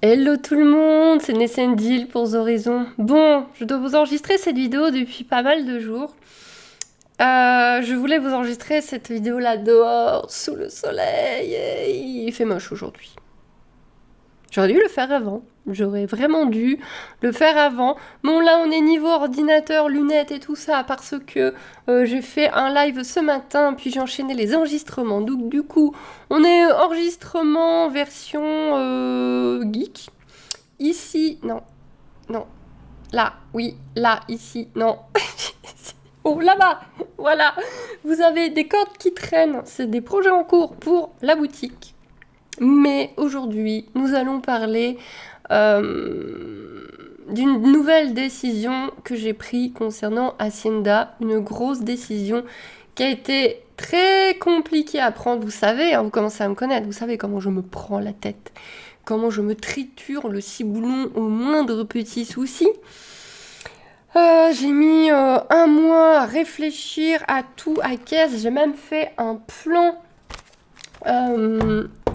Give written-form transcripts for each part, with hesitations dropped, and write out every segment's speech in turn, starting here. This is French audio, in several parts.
Hello tout le monde, c'est Nessendil pour The Horizon. Bon, je dois vous enregistrer cette vidéo depuis pas mal de jours. Je voulais vous enregistrer cette vidéo-là dehors, sous le soleil, et il fait moche aujourd'hui. J'aurais dû le faire avant, j'aurais vraiment dû le faire avant. Bon là on est niveau ordinateur, lunettes et tout ça, parce que j'ai fait un live ce matin, puis j'ai enchaîné les enregistrements. Donc du coup, on est enregistrement version geek. Ici, non, non. Là, oui, là, ici, non. Oh, là-bas, voilà. Vous avez des cordes qui traînent. C'est des projets en cours pour la boutique. Mais aujourd'hui, nous allons parler d'une nouvelle décision que j'ai prise concernant Hacienda. Une grosse décision qui a été très compliquée à prendre. Vous savez, hein, vous commencez à me connaître, vous savez comment je me prends la tête. Comment je me triture le ciboulon au moindre petit souci. J'ai mis un mois à réfléchir à tout, à caisse. J'ai même fait un plan.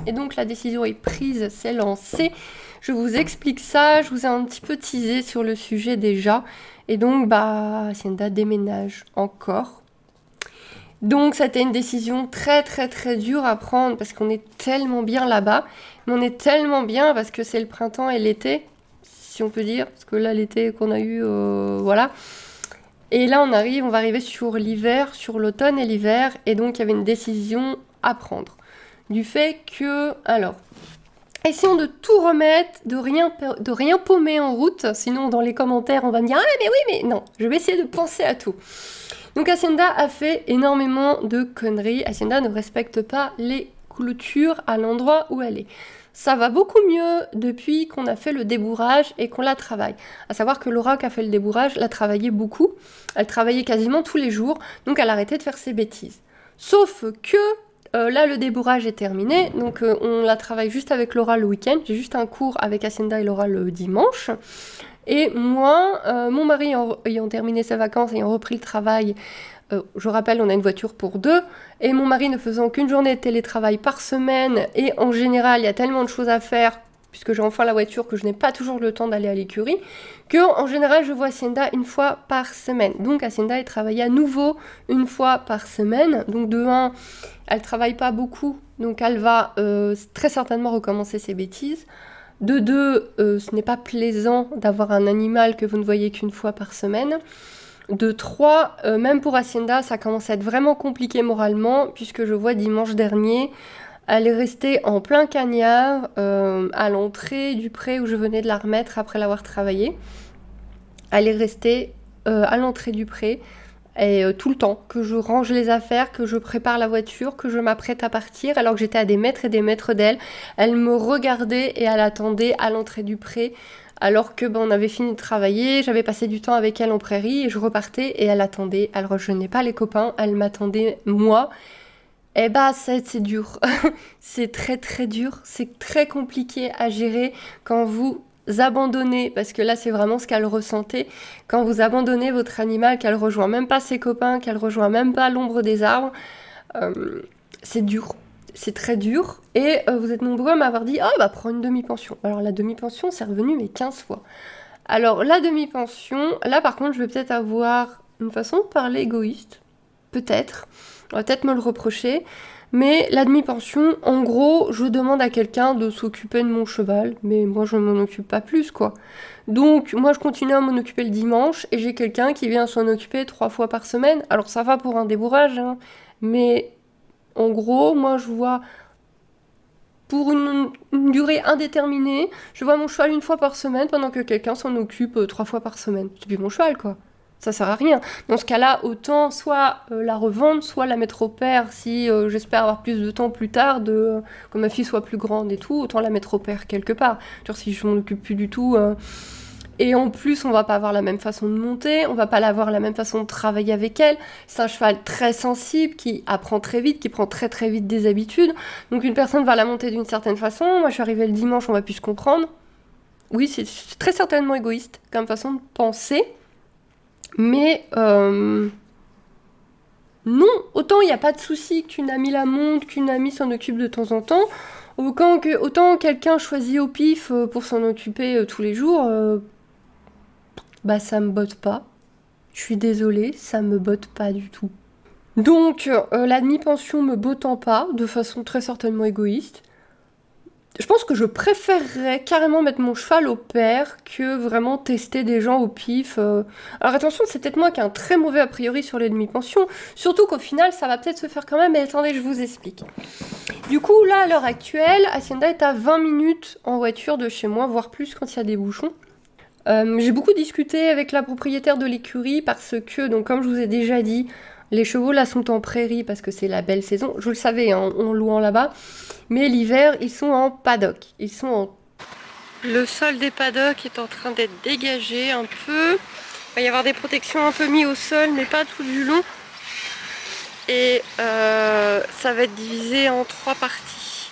Et donc la décision est prise, c'est lancé. Je vous explique ça. Je vous ai un petit peu teasé sur le sujet déjà. Et donc, Hacienda déménage encore. Donc c'était une décision très très très dure à prendre parce qu'on est tellement bien là-bas. Mais on est tellement bien parce que c'est le printemps et l'été, si on peut dire. Parce que là, l'été qu'on a eu, voilà. Et là, on va arriver sur l'hiver, sur l'automne et l'hiver. Et donc, il y avait une décision à prendre. Du fait que, alors, essayons de tout remettre, de rien paumer en route. Sinon, dans les commentaires, on va me dire, ah mais oui, mais non. Je vais essayer de penser à tout. Donc Hacienda a fait énormément de conneries. Hacienda ne respecte pas les clôtures à l'endroit où elle est. Ça va beaucoup mieux depuis qu'on a fait le débourrage et qu'on la travaille. À savoir que Laura qui a fait le débourrage l'a travaillé beaucoup. Elle travaillait quasiment tous les jours, donc elle a arrêté de faire ses bêtises. Sauf que là, le débourrage est terminé, donc on la travaille juste avec Laura le week-end. J'ai juste un cours avec Hacienda et Laura le dimanche. Et moi, mon mari ayant terminé ses vacances, ayant repris le travail, je rappelle, on a une voiture pour deux, et mon mari ne faisant qu'une journée de télétravail par semaine, et en général, il y a tellement de choses à faire, puisque j'ai enfin la voiture, que je n'ai pas toujours le temps d'aller à l'écurie, que en général, je vois Hacienda une fois par semaine. Donc Hacienda est travaillée à nouveau une fois par semaine. Donc de un, elle travaille pas beaucoup, donc elle va très certainement recommencer ses bêtises. De deux, ce n'est pas plaisant d'avoir un animal que vous ne voyez qu'une fois par semaine. De trois, même pour Hacienda, ça commence à être vraiment compliqué moralement, puisque je vois dimanche dernier, elle est restée en plein cagnard à l'entrée du pré où je venais de la remettre après l'avoir travaillée. Elle est restée à l'entrée du pré. Et tout le temps, que je range les affaires, que je prépare la voiture, que je m'apprête à partir, alors que j'étais à des mètres et des mètres d'elle, elle me regardait et elle attendait à l'entrée du pré, alors que on avait fini de travailler, j'avais passé du temps avec elle en prairie, et je repartais et elle attendait, elle rejoignait pas les copains, elle m'attendait moi. Et c'est dur, c'est très très dur, c'est très compliqué à gérer quand vous abandonnez, parce que là c'est vraiment ce qu'elle ressentait, quand vous abandonnez votre animal, qu'elle rejoint même pas ses copains, qu'elle rejoint même pas l'ombre des arbres, c'est dur, c'est très dur. Et vous êtes nombreux à m'avoir dit, oh prends une demi-pension. Alors la demi-pension c'est revenu mais 15 fois. Alors la demi-pension, là par contre je vais peut-être avoir une façon de parler égoïste, peut-être, on va peut-être me le reprocher, mais la demi-pension, en gros, je demande à quelqu'un de s'occuper de mon cheval, mais moi je ne m'en occupe pas plus, quoi. Donc moi je continue à m'en occuper le dimanche, et j'ai quelqu'un qui vient s'en occuper 3 fois par semaine. Alors ça va pour un débourrage, hein, mais en gros, moi je vois pour une durée indéterminée, je vois mon cheval une fois par semaine pendant que quelqu'un s'en occupe 3 fois par semaine. C'est plus mon cheval, quoi. Ça sert à rien. Dans ce cas-là, autant soit la revendre, soit la mettre au père si j'espère avoir plus de temps plus tard, quand ma fille soit plus grande et tout, autant la mettre au père quelque part. Genre si je m'en occupe plus du tout. Et en plus, on va pas avoir la même façon de monter, on va pas avoir la même façon de travailler avec elle. C'est un cheval très sensible, qui apprend très vite, qui prend très très vite des habitudes. Donc une personne va la monter d'une certaine façon. Moi, je suis arrivée le dimanche, on va plus se comprendre. Oui, c'est très certainement égoïste comme façon de penser. Mais non, autant il n'y a pas de souci qu'une amie la monte, qu'une amie s'en occupe de temps en temps. Autant quelqu'un choisit au pif pour s'en occuper tous les jours, bah ça me botte pas. Je suis désolée, ça me botte pas du tout. Donc, la demi-pension me bottant pas, de façon très certainement égoïste, je pense que je préférerais carrément mettre mon cheval au pair que vraiment tester des gens au pif. Alors attention, c'est peut-être moi qui ai un très mauvais a priori sur les demi-pensions, surtout qu'au final, ça va peut-être se faire quand même, mais attendez, je vous explique. Du coup, là, à l'heure actuelle, Hacienda est à 20 minutes en voiture de chez moi, voire plus quand il y a des bouchons. J'ai beaucoup discuté avec la propriétaire de l'écurie parce que, donc comme je vous ai déjà dit, les chevaux là sont en prairie parce que c'est la belle saison. Je le savais hein, en louant là-bas. Mais l'hiver, ils sont en paddock. Le sol des paddocks est en train d'être dégagé un peu. Il va y avoir des protections un peu mises au sol, mais pas tout du long. Et ça va être divisé en 3 parties.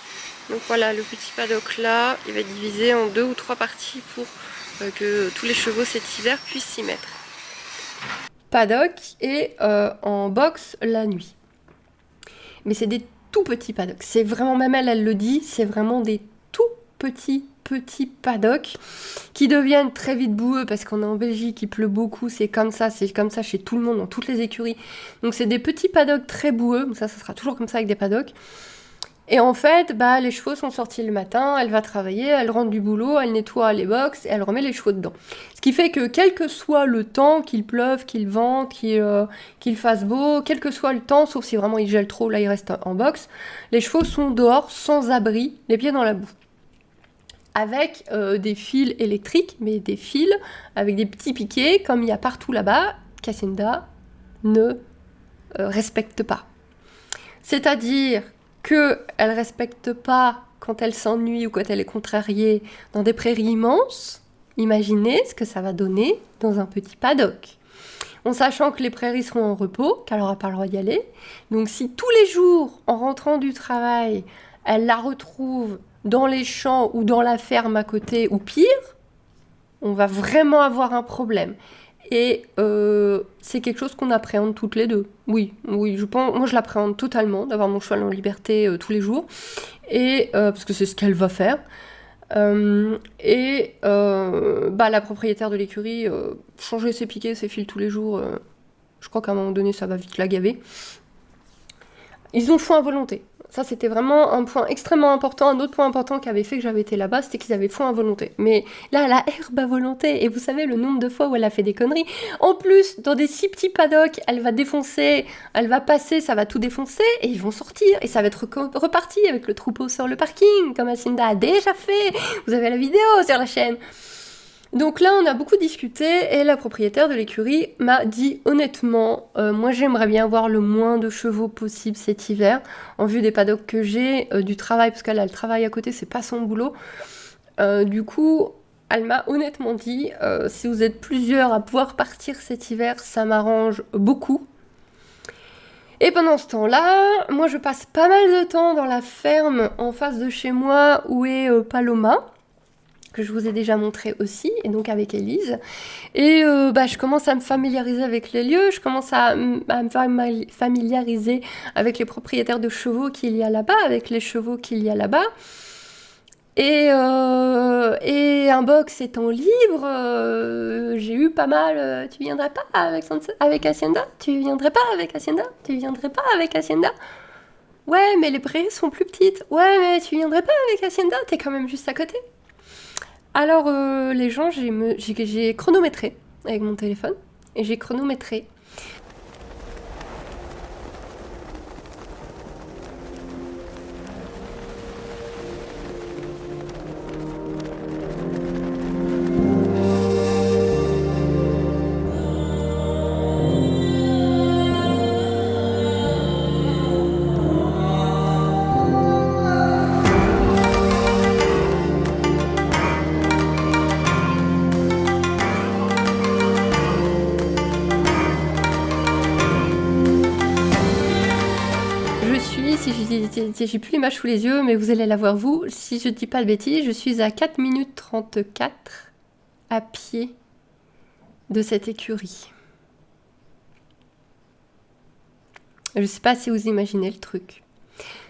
Donc voilà, le petit paddock là, il va être divisé en 2 ou 3 parties pour que tous les chevaux cet hiver puissent s'y mettre. Paddock et en box la nuit. Mais c'est des tout petits paddocks. C'est vraiment, même elle le dit, c'est vraiment des tout petits paddocks qui deviennent très vite boueux parce qu'on est en Belgique, il pleut beaucoup, c'est comme ça chez tout le monde, dans toutes les écuries. Donc c'est des petits paddocks très boueux, donc ça sera toujours comme ça avec des paddocks. Et en fait, bah, les chevaux sont sortis le matin, elle va travailler, elle rentre du boulot, elle nettoie les box et elle remet les chevaux dedans. Ce qui fait que quel que soit le temps, qu'il pleuve, qu'il vente, qu'il fasse beau, quel que soit le temps, sauf si vraiment il gèle trop, là il reste en box, les chevaux sont dehors, sans abri, les pieds dans la boue. Avec des fils électriques, mais des fils avec des petits piquets, comme il y a partout là-bas, qu'Hacienda ne respecte pas. C'est-à-dire qu'elle ne respecte pas quand elle s'ennuie ou quand elle est contrariée dans des prairies immenses. Imaginez ce que ça va donner dans un petit paddock. En sachant que les prairies seront en repos, qu'elle n'aura pas le droit d'y aller. Donc si tous les jours, en rentrant du travail, elle la retrouve dans les champs ou dans la ferme à côté, ou pire, on va vraiment avoir un problème. Et c'est quelque chose qu'on appréhende toutes les deux. Oui, je pense, moi je l'appréhende totalement, d'avoir mon cheval en liberté tous les jours, et parce que c'est ce qu'elle va faire. La propriétaire de l'écurie, changer ses piquets, ses fils tous les jours, je crois qu'à un moment donné ça va vite la gaver. Ils ont foi à volonté. Ça, c'était vraiment un point extrêmement important. Un autre point important qui avait fait que j'avais été là-bas, c'était qu'ils avaient foi à volonté. Mais là, la herbe à volonté, et vous savez le nombre de fois où elle a fait des conneries. En plus, dans des si petits paddocks, elle va défoncer, elle va passer, ça va tout défoncer, et ils vont sortir. Et ça va être reparti avec le troupeau sur le parking, comme Hacienda a déjà fait. Vous avez la vidéo sur la chaîne. Donc là, on a beaucoup discuté et la propriétaire de l'écurie m'a dit honnêtement, moi j'aimerais bien avoir le moins de chevaux possible cet hiver, en vue des paddocks que j'ai, du travail, parce qu'elle a le travail à côté, c'est pas son boulot. Du coup, elle m'a honnêtement dit, si vous êtes plusieurs à pouvoir partir cet hiver, ça m'arrange beaucoup. Et pendant ce temps-là, moi je passe pas mal de temps dans la ferme en face de chez moi où est Paloma, que je vous ai déjà montré aussi, et donc avec Élise. Et je commence à me familiariser avec les lieux, je commence à me familiariser avec les propriétaires de chevaux qu'il y a là-bas, avec les chevaux qu'il y a là-bas. Et un box étant libre, j'ai eu pas mal. Tu viendrais pas avec Hacienda? Tu viendrais pas avec Hacienda? Tu viendrais pas avec Hacienda? Ouais, mais les prairies sont plus petites. Ouais, mais tu viendrais pas avec Hacienda? T'es quand même juste à côté. Alors, les gens, j'ai chronométré avec mon téléphone, et j'ai chronométré. J'ai plus l'image sous les yeux, mais vous allez la voir vous. Si je dis pas de bêtises, je suis à 4 minutes 34 à pied de cette écurie. Je sais pas si vous imaginez le truc.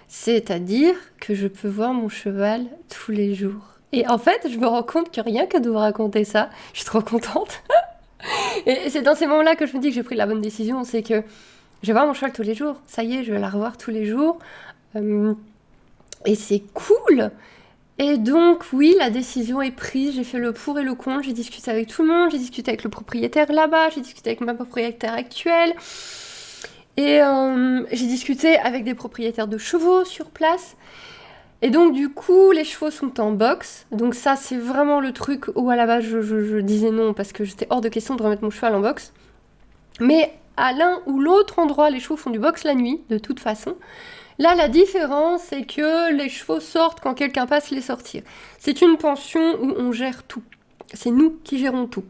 C'est-à-dire que je peux voir mon cheval tous les jours. Et en fait, je me rends compte que rien que de vous raconter ça, je suis trop contente. Et c'est dans ces moments-là que je me dis que j'ai pris la bonne décision, c'est que je vais voir mon cheval tous les jours. Ça y est, je vais la revoir tous les jours. Et c'est cool. Et donc, oui, la décision est prise. J'ai fait le pour et le contre. J'ai discuté avec tout le monde. J'ai discuté avec le propriétaire là-bas. J'ai discuté avec ma propriétaire actuelle. Et j'ai discuté avec des propriétaires de chevaux sur place. Et donc, du coup, les chevaux sont en box. Donc ça, c'est vraiment le truc où à la base, je disais non parce que j'étais hors de question de remettre mon cheval en box. Mais à l'un ou l'autre endroit, les chevaux font du box la nuit, de toute façon. Là, la différence, c'est que les chevaux sortent quand quelqu'un passe les sortir. C'est une pension où on gère tout. C'est nous qui gérons tout.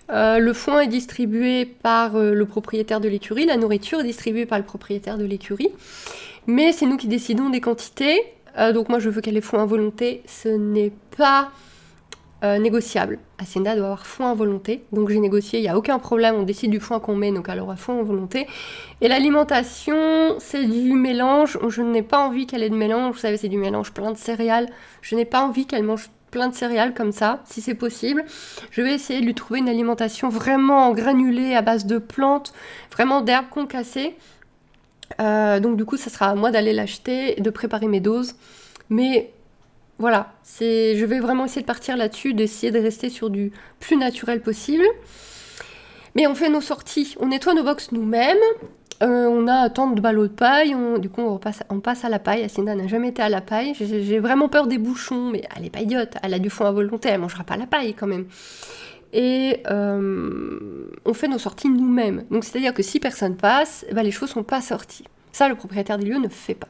Le foin est distribué par le propriétaire de l'écurie, la nourriture est distribuée par le propriétaire de l'écurie, mais c'est nous qui décidons des quantités. Donc moi, je veux qu'elle ait foin à volonté. Ce n'est pas négociable. Hacienda doit avoir foin à volonté, donc j'ai négocié, il n'y a aucun problème, on décide du foin qu'on met, donc elle aura foin à volonté. Et l'alimentation, c'est du mélange, je n'ai pas envie qu'elle ait de mélange, vous savez, c'est du mélange plein de céréales, je n'ai pas envie qu'elle mange plein de céréales comme ça, si c'est possible. Je vais essayer de lui trouver une alimentation vraiment granulée à base de plantes, vraiment d'herbes concassées. Donc du coup, ça sera à moi d'aller l'acheter, de préparer mes doses, mais voilà, je vais vraiment essayer de partir là-dessus, d'essayer de rester sur du plus naturel possible. Mais on fait nos sorties, on nettoie nos box nous-mêmes, on a tant de ballots de paille, du coup on passe à la paille. Hacienda n'a jamais été à la paille, j'ai vraiment peur des bouchons, mais elle est pas idiote, elle a du foin à volonté, elle mangera pas la paille quand même. Et on fait nos sorties nous-mêmes, donc c'est-à-dire que si personne passe, les chevaux sont pas sortis. Ça, le propriétaire des lieux ne fait pas.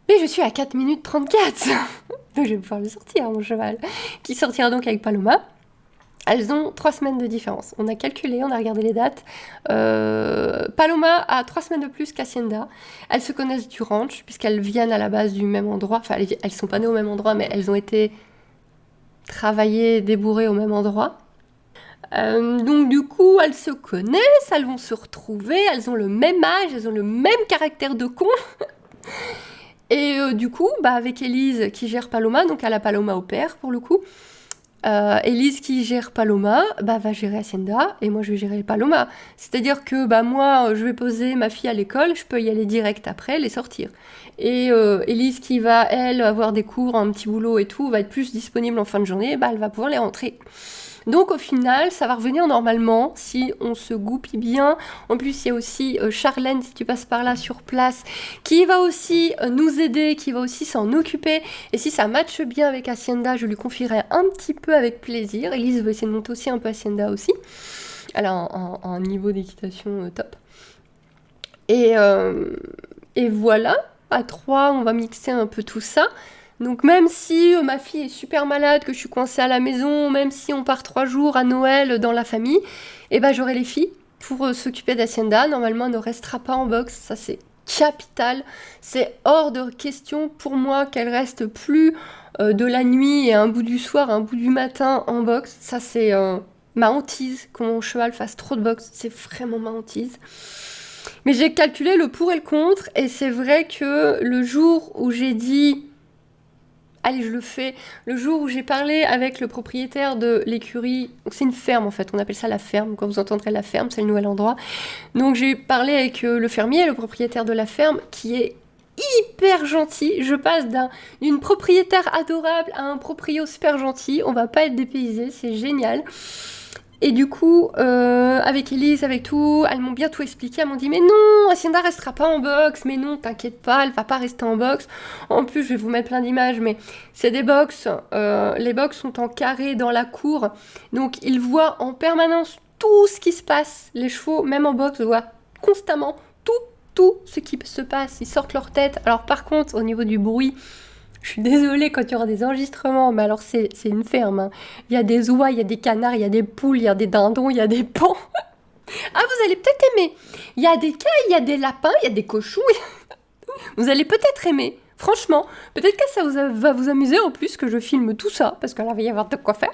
Mais je suis à 4 minutes 34. Donc je vais pouvoir le sortir, mon cheval. Qui sortira donc avec Paloma. Elles ont 3 semaines de différence. On a calculé, on a regardé les dates. Paloma a 3 semaines de plus qu'Hacienda. Elles se connaissent du ranch, puisqu'elles viennent à la base du même endroit. Enfin, elles sont pas nées au même endroit, mais elles ont été travaillées, débourrées au même endroit. Donc du coup, elles se connaissent, elles vont se retrouver, elles ont le même âge, elles ont le même caractère de con. Et du coup, avec Élise qui gère Paloma, donc elle a Paloma au père pour le coup, Élise qui gère Paloma, va gérer Hacienda et moi je vais gérer Paloma. C'est-à-dire que moi je vais poser ma fille à l'école, je peux y aller direct après, les sortir. Et Élise qui va, elle, avoir des cours, un petit boulot et tout, va être plus disponible en fin de journée, elle va pouvoir les rentrer. Donc au final, ça va revenir normalement si on se goupille bien. En plus, il y a aussi Charlène, si tu passes par là sur place, qui va aussi nous aider, qui va aussi s'en occuper. Et si ça matche bien avec Hacienda, je lui confierai un petit peu avec plaisir. Elise va essayer de monter aussi un peu Hacienda aussi. Elle a un niveau d'équitation top. Et voilà, à 3, on va mixer un peu tout ça. Donc même si ma fille est super malade, que je suis coincée à la maison, même si on part 3 jours à Noël dans la famille, j'aurai les filles pour s'occuper d'Hacienda. Normalement, elle ne restera pas en box, ça c'est capital. C'est hors de question pour moi qu'elle reste plus de la nuit et un bout du soir, un bout du matin en box. Ça c'est ma hantise, que mon cheval fasse trop de box, c'est vraiment ma hantise. Mais j'ai calculé le pour et le contre, et c'est vrai que le jour où j'ai dit... Allez, je le fais. Le jour où j'ai parlé avec le propriétaire de l'écurie, donc c'est une ferme en fait, on appelle ça la ferme, quand vous entendrez la ferme, c'est le nouvel endroit. Donc j'ai parlé avec le fermier, le propriétaire de la ferme, qui est hyper gentil. Je passe d'une propriétaire adorable à un proprio super gentil, on va pas être dépaysés, c'est génial. Et du coup, avec Élise, avec tout, elles m'ont bien tout expliqué. Elles m'ont dit, mais non, Hacienda restera pas en box. Mais non, t'inquiète pas, elle va pas rester en box. En plus, je vais vous mettre plein d'images, mais c'est des box. Les box sont en carré dans la cour. Donc, ils voient en permanence tout ce qui se passe. Les chevaux, même en box, voient constamment tout ce qui se passe. Ils sortent leur tête. Alors, par contre, au niveau du bruit... Je suis désolée quand il y aura des enregistrements, mais alors c'est une ferme. Hein. Il y a des oies, il y a des canards, il y a des poules, il y a des dindons, il y a des paons. Ah, vous allez peut-être aimer. Il y a des cailles, il y a des lapins, il y a des cochons. Vous allez peut-être aimer. Franchement, peut-être que ça va vous amuser en plus que je filme tout ça, parce que là, il va y avoir de quoi faire.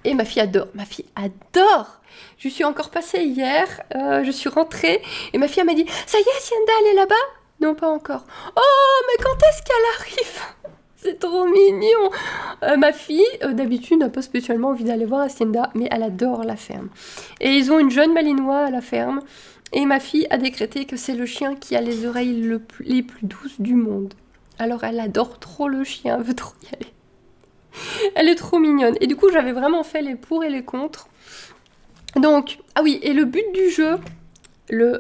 Et ma fille adore. Je suis encore passée hier, je suis rentrée, et ma fille m'a dit « Ça y est, Hacienda, elle est là-bas ?» Non, pas encore. Oh, mais quand est-ce qu'elle arrive? C'est trop mignon. Ma fille, d'habitude, n'a pas spécialement envie d'aller voir Hacienda, mais elle adore la ferme. Et ils ont une jeune malinois à la ferme. Et ma fille a décrété que c'est le chien qui a les oreilles les plus douces du monde. Alors elle adore trop le chien, elle veut trop y aller. Elle est trop mignonne. Et du coup, j'avais vraiment fait les pour et les contre. Donc, ah oui, et le but du jeu...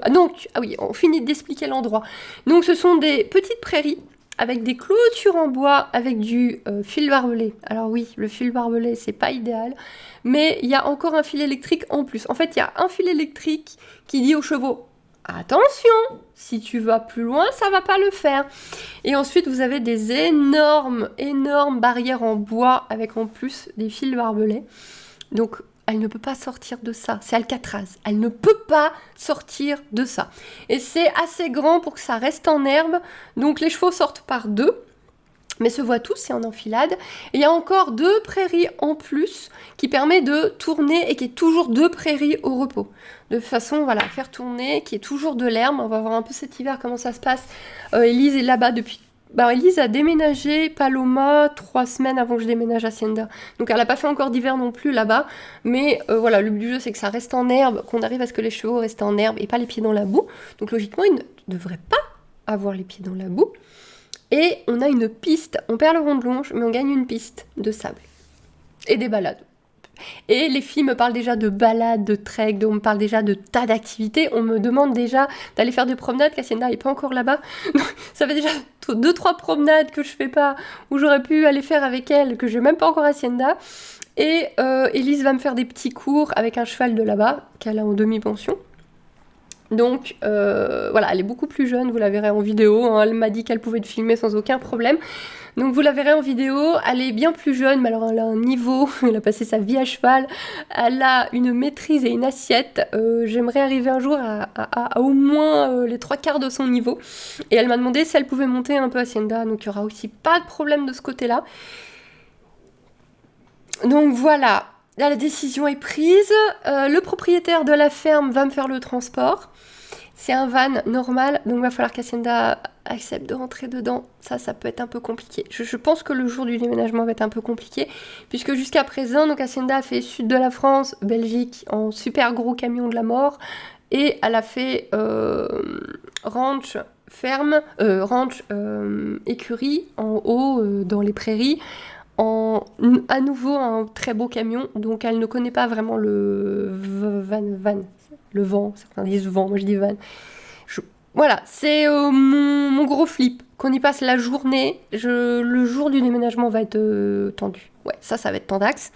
ah oui, on finit d'expliquer l'endroit. Donc ce sont des petites prairies avec des clôtures en bois avec du fil barbelé. Alors oui, le fil barbelé, c'est pas idéal, mais il y a encore un fil électrique en plus. En fait, il y a un fil électrique qui dit aux chevaux attention, si tu vas plus loin, ça va pas le faire. Et ensuite, vous avez des énormes barrières en bois avec en plus des fils barbelés. Donc elle ne peut pas sortir de ça. C'est Alcatraz. Elle ne peut pas sortir de ça. Et c'est assez grand pour que ça reste en herbe. Donc les chevaux sortent par deux. Mais se voient tous, c'est en enfilade. Et il y a encore 2 prairies en plus qui permet de tourner et qui est toujours 2 prairies au repos. De façon, voilà, faire tourner, qui est toujours de l'herbe. On va voir un peu cet hiver comment ça se passe. Elise est là-bas depuis... Elise a déménagé Paloma 3 semaines avant que je déménage à Hacienda. Donc elle n'a pas fait encore d'hiver non plus là-bas. Mais voilà, le but du jeu, c'est que ça reste en herbe, qu'on arrive à ce que les chevaux restent en herbe et pas les pieds dans la boue. Donc logiquement, ils ne devraient pas avoir les pieds dans la boue. Et on a une piste, on perd le rond de longe, mais on gagne une piste de sable. Et des balades. Et les filles me parlent déjà de balades, de trek, on me parle déjà de tas d'activités. On me demande déjà d'aller faire des promenades, qu'Hacienda n'est pas encore là-bas. Donc, ça fait déjà 2-3 promenades que je fais pas, où j'aurais pu aller faire avec elle, que je n'ai même pas encore Hacienda. Et Elise va me faire des petits cours avec un cheval de là-bas, qu'elle a en demi-pension. Donc voilà, elle est beaucoup plus jeune, vous la verrez en vidéo, hein, elle m'a dit qu'elle pouvait te filmer sans aucun problème. Donc vous la verrez en vidéo, elle est bien plus jeune, mais alors elle a un niveau, elle a passé sa vie à cheval, elle a une maîtrise et une assiette. J'aimerais arriver un jour à au moins les 3/4 de son niveau. Et elle m'a demandé si elle pouvait monter un peu Hacienda, donc il n'y aura aussi pas de problème de ce côté-là. Donc voilà, là, la décision est prise, le propriétaire de la ferme va me faire le transport. C'est un van normal, donc il va falloir qu'Hacienda accepte de rentrer dedans. Ça peut être un peu compliqué. Je pense que le jour du déménagement va être un peu compliqué, puisque jusqu'à présent, donc Hacienda a fait sud de la France, Belgique, en super gros camion de la mort, et elle a fait ranch, ferme, écurie, en haut, dans les prairies, à nouveau un très beau camion, donc elle ne connaît pas vraiment le van. Le vent, certains disent vent, moi je dis van. Voilà, c'est mon gros flip, qu'on y passe la journée, le jour du déménagement va être tendu. Ouais, ça va être tendax.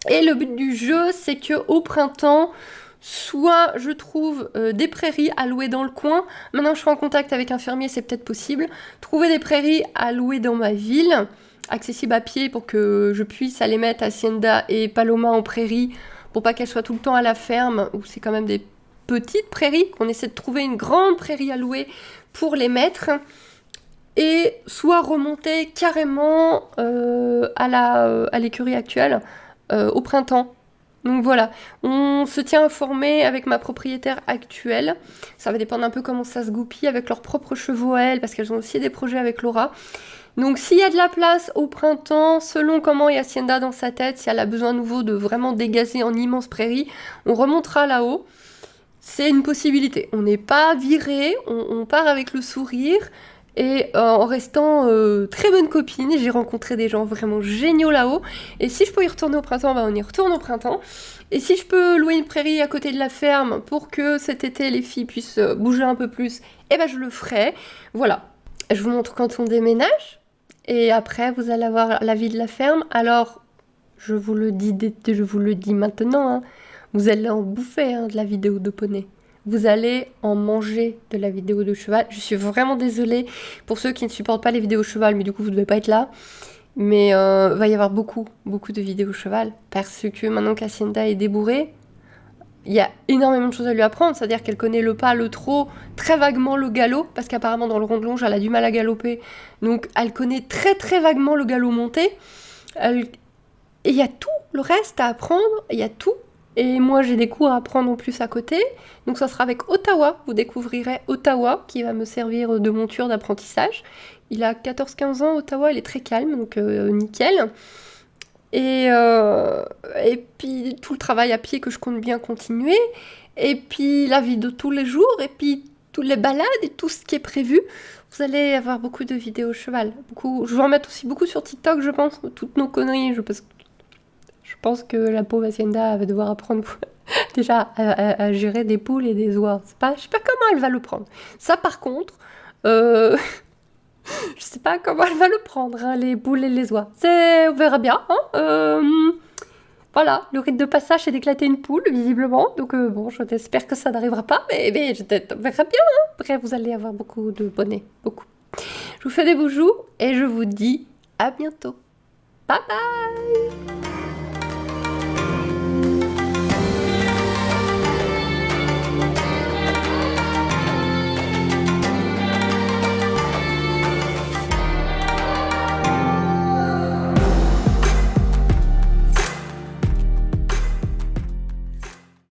Et le but du jeu, c'est qu'au printemps, soit je trouve des prairies à louer dans le coin. Maintenant, je serai en contact avec un fermier, c'est peut-être possible. Trouver des prairies à louer dans ma ville, accessibles à pied pour que je puisse aller mettre Hacienda et Paloma en prairie, pour pas qu'elles soient tout le temps à la ferme, où c'est quand même des petites prairies, qu'on essaie de trouver une grande prairie à louer pour les mettre, et soit remonter carrément à l'écurie actuelle au printemps. Donc voilà, on se tient informé avec ma propriétaire actuelle. Ça va dépendre un peu comment ça se goupille avec leurs propres chevaux à elles, parce qu'elles ont aussi des projets avec Laura. Donc s'il y a de la place au printemps, selon comment est Hacienda dans sa tête, si elle a besoin à nouveau de vraiment dégazer en immense prairie, on remontera là-haut. C'est une possibilité. On n'est pas viré, on part avec le sourire et en restant très bonne copine. J'ai rencontré des gens vraiment géniaux là-haut. Et si je peux y retourner au printemps, on y retourne au printemps. Et si je peux louer une prairie à côté de la ferme pour que cet été les filles puissent bouger un peu plus, je le ferai. Voilà. Je vous montre quand on déménage. Et après, vous allez avoir la vie de la ferme. Alors, je vous le dis maintenant, hein, vous allez en bouffer de la vidéo de poney. Vous allez en manger de la vidéo de cheval. Je suis vraiment désolée pour ceux qui ne supportent pas les vidéos cheval, mais du coup, vous ne devez pas être là. Mais va y avoir beaucoup de vidéos cheval. Parce que maintenant qu'Hacienda est débourrée, il y a énormément de choses à lui apprendre, c'est-à-dire qu'elle connaît le pas, le trot, très vaguement le galop, parce qu'apparemment dans le rond de longe, elle a du mal à galoper, donc elle connaît très très vaguement le galop monté, et il y a tout le reste à apprendre, il y a tout, Et moi, j'ai des cours à prendre en plus à côté. Donc ça sera avec Ottawa. Vous découvrirez Ottawa, qui va me servir de monture d'apprentissage. Il a 14-15 ans, Ottawa, il est très calme, donc nickel. Et puis tout le travail à pied que je compte bien continuer. Et puis la vie de tous les jours. Et puis toutes les balades et tout ce qui est prévu. Vous allez avoir beaucoup de vidéos cheval. Beaucoup, je vais en mettre aussi beaucoup sur TikTok, je pense. Toutes nos conneries. Je pense que la pauvre Hacienda va devoir apprendre déjà à gérer des poules et des oies. Je sais pas comment elle va le prendre. Ça, par contre, je sais pas comment elle va le prendre, hein, les poules et les oies. On verra bien. Hein, voilà, le rite de passage, c'est d'éclater une poule, visiblement. Donc bon, j'espère que ça n'arrivera pas, mais on verra bien. Hein. Après, vous allez avoir beaucoup de bonnets, beaucoup. Je vous fais des beaux jours et je vous dis à bientôt. Bye bye.